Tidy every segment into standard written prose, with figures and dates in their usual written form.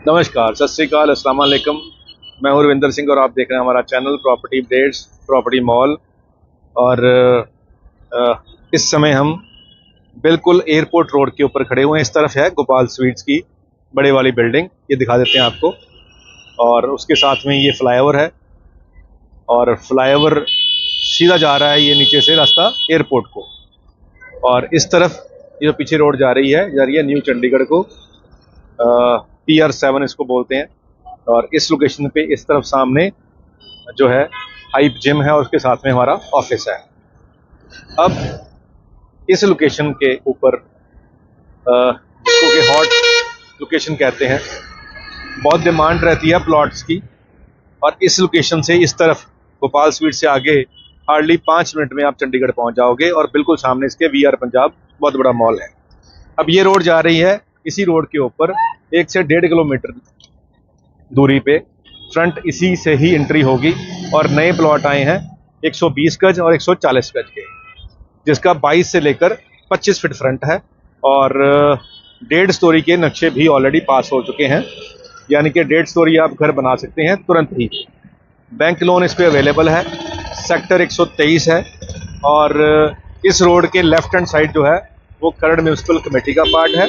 नमस्कार, सत श्री अकाल, अस्सलाम वालेकुम। मैं हूं रविंदर सिंह और आप देख रहे हैं हमारा channel property updates, property mall. और इस समय हम बिल्कुल एयरपोर्ट रोड के ऊपर खड़े हुए हैं। इस तरफ है गोपाल स्वीट्स की बड़े वाली बिल्डिंग, ये दिखा देते हैं आपको। और उसके साथ में ये फ्लाईओवर है और फ्लाईओवर सीधा जा रहा है ये नीचे से रास्ता एयरपोर्ट को। और इस तरफ ये जो पीछे रोड जा रही है न्यू चंडीगढ़ को, PR7 इसको बोलते हैं। और इस लोकेशन पे इस तरफ सामने जो है हाइप जिम है और उसके साथ में हमारा ऑफिस है। अब इस लोकेशन के ऊपर जिसको कि हॉट लोकेशन कहते हैं, बहुत डिमांड रहती है प्लॉट्स की। और इस लोकेशन से इस तरफ गोपाल स्वीट से आगे हार्डली 5 मिनट में आप चंडीगढ़ पहुंच जाओगे और बिल्कुल सामने इसके VR पंजाब बहुत बड़ा मॉल है। अब ये रोड जा रही है, इसी रोड के ऊपर 1 से 1.5 किलोमीटर दूरी पे फ्रंट इसी से ही एंट्री होगी। और नए प्लॉट आए हैं 120 गज और 140 गज के, जिसका 22 से लेकर 25 फीट फ्रंट है। और 1.5 स्टोरी के नक्शे भी ऑलरेडी पास हो चुके हैं, यानी कि 1.5 स्टोरी आप घर बना सकते हैं तुरंत ही। बैंक लोन इस पे अवेलेबल है। सेक्टर 123 है। और इस रोड के लेफ्ट हैंड साइड जो है वो खरड़ म्यूनसिपल कमेटी का पार्ट है,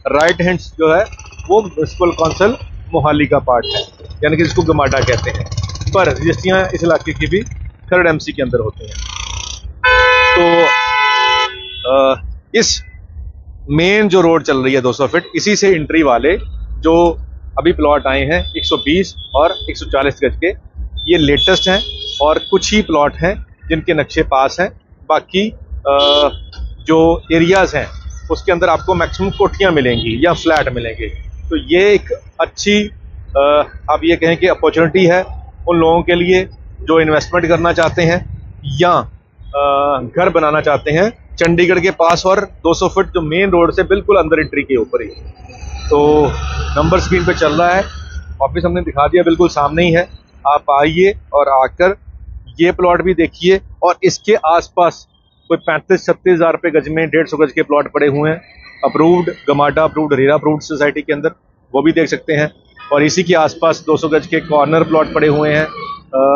राइट हैंड जो है वो म्यूनसिपल काउंसिल मोहाली का पार्ट है, यानी कि जिसको गमाडा कहते हैं। पर रजिस्ट्रियाँ इस इलाके की भी खरड़ MC के अंदर होती हैं। तो इस मेन जो रोड चल रही है 200 फीट, इसी से एंट्री वाले जो अभी प्लॉट आए हैं 120 और 140 गज के, ये लेटेस्ट हैं। और कुछ ही प्लॉट हैं जिनके नक्शे पास हैं। बाकी जो एरियाज हैं उसके अंदर आपको मैक्सिमम कोठियाँ मिलेंगी या फ्लैट मिलेंगे। तो ये एक अच्छी आप ये कहें कि अपॉर्चुनिटी है उन लोगों के लिए जो इन्वेस्टमेंट करना चाहते हैं या घर बनाना चाहते हैं चंडीगढ़ के पास और 200 फीट जो मेन रोड से बिल्कुल अंदर एंट्री के ऊपर ही। तो नंबर स्क्रीन पे चल रहा है, ऑफिस हमने दिखा दिया, बिल्कुल सामने ही है। आप आइए और आकर ये प्लॉट भी देखिए। और इसके आसपास कोई 35-36 हज़ार रुपये गज में 150 गज के प्लॉट पड़े हुए हैं, approved, GMADA approved, RERA approved society के अंदर, वो भी देख सकते हैं। और इसी के आसपास 200 गज के कॉर्नर प्लॉट पड़े हुए हैं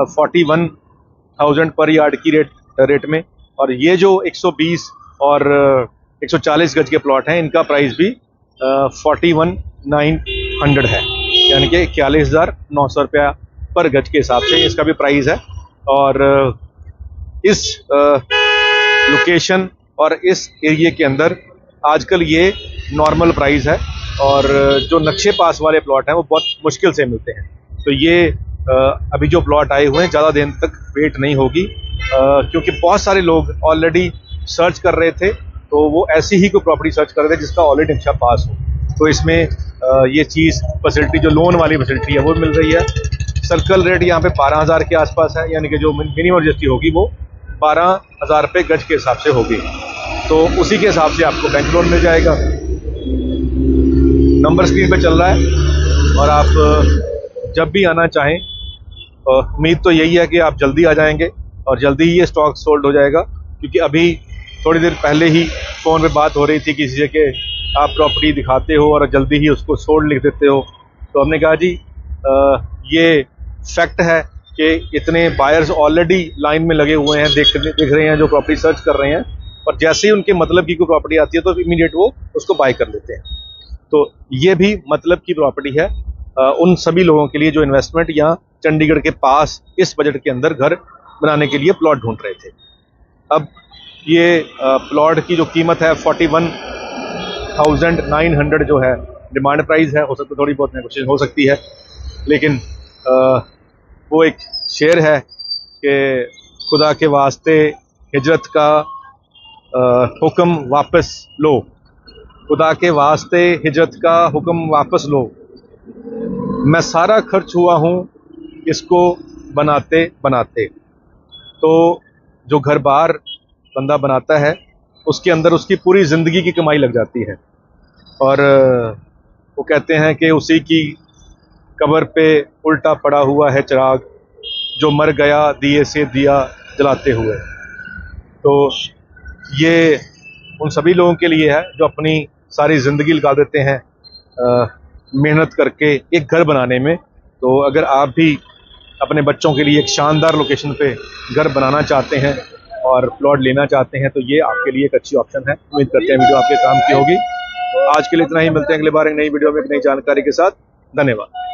41,000 पर यार्ड की रेट में। और ये जो 120 और 140 गज के प्लॉट हैं, इनका प्राइस भी 41,900 है, यानी कि 41,900 रुपया पर गज के हिसाब से इसका भी प्राइस है। और इस लोकेशन और इस एरिया के अंदर आजकल ये नॉर्मल प्राइस है। और जो नक्शे पास वाले प्लॉट हैं वो बहुत मुश्किल से मिलते हैं। तो ये अभी जो प्लॉट आए हुए हैं ज़्यादा दिन तक वेट नहीं होगी, क्योंकि बहुत सारे लोग ऑलरेडी सर्च कर रहे थे। तो वो ऐसी ही कोई प्रॉपर्टी सर्च कर रहे थे जिसका ऑलरेडी नक्शा पास हो। तो इसमें ये चीज़ फैसिलिटी जो लोन वाली फैसिलिटी है वो मिल रही है। सर्कल रेट यहाँ पे 12,000 के आसपास है, यानी कि जो मिनिमम रजिस्ट्री होगी वो 12,000 रुपये गज के हिसाब से होगी। तो उसी के हिसाब से आपको बैंक लोन मिल जाएगा। नंबर स्क्रीन पे चल रहा है और आप जब भी आना चाहें, उम्मीद तो यही है कि आप जल्दी आ जाएंगे और जल्दी ही ये स्टॉक सोल्ड हो जाएगा। क्योंकि अभी थोड़ी देर पहले ही फ़ोन पे बात हो रही थी किसी से कि आप प्रॉपर्टी दिखाते हो और जल्दी ही उसको सोल्ड लिख देते हो। तो हमने कहा जी ये फैक्ट है कि इतने बायर्स ऑलरेडी लाइन में लगे हुए हैं, देख रहे हैं, जो प्रॉपर्टी सर्च कर रहे हैं। और जैसे ही उनके मतलब की कोई प्रॉपर्टी आती है तो इमीडिएट वो उसको बाय कर लेते हैं। तो ये भी मतलब की प्रॉपर्टी है उन सभी लोगों के लिए जो इन्वेस्टमेंट या चंडीगढ़ के पास इस बजट के अंदर घर बनाने के लिए प्लॉट ढूंढ रहे थे। अब ये प्लॉट की जो कीमत है 41,900 जो है डिमांड प्राइस है। हो सकता है थोड़ी बहुत नेगोशिएशन हो सकती है, लेकिन वो एक शेर है कि खुदा के वास्ते हिजरत का हुक्म वापस लो, खुदा के वास्ते हिजरत का हुक्म वापस लो, मैं सारा खर्च हुआ हूँ इसको बनाते बनाते। तो जो घर बार बंदा बनाता है उसके अंदर उसकी पूरी ज़िंदगी की कमाई लग जाती है। और वो कहते हैं कि उसी की कब्र पे उल्टा पड़ा हुआ है चिराग, जो मर गया दिए से दिया जलाते हुए। तो ये उन सभी लोगों के लिए है जो अपनी सारी ज़िंदगी लगा देते हैं मेहनत करके एक घर बनाने में। तो अगर आप भी अपने बच्चों के लिए एक शानदार लोकेशन पे घर बनाना चाहते हैं और प्लॉट लेना चाहते हैं तो ये आपके लिए एक अच्छी ऑप्शन है। उम्मीद करते हैं वीडियो आपके काम की होगी। आज के लिए इतना ही, मिलते हैं अगले बार एक नई वीडियो में एक नई जानकारी के साथ। धन्यवाद।